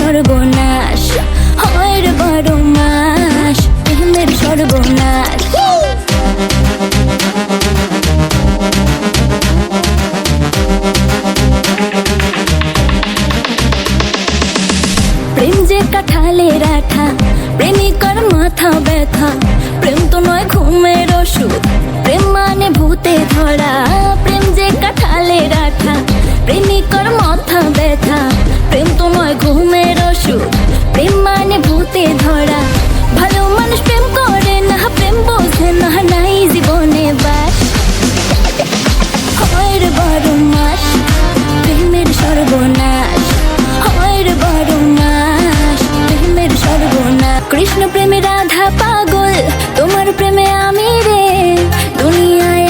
সর্বনাশ হয় রে বারো মাস, প্রেমের সর্বনাশ। প্রেম যে কাঁঠালের আঠা, প্রেমিকার মাথা ব্যথা। প্রেম তো নয় ঘুমের ওষুধ, প্রেম মানে ভূতে ধরা। প্রেম যে কাঁঠালের আঠা, প্রেমিকার মাথা ব্যথা। প্রেম তো নয় ঘুমের ওষুধ, প্রেম মানে ভূতে ধরা। ভালো মানুষ প্রেম করে না, প্রেম বোঝে না, নাই জীবনে বাস। হয় রে বারো মাস, প্রেমের সর্বনাশ হয় রে বারো মাস, প্রেমের সর্বনাশ। কৃষ্ণ প্রেমে রাধা পাগল, তোমার প্রেমে আমি রে। দুনিয়ায়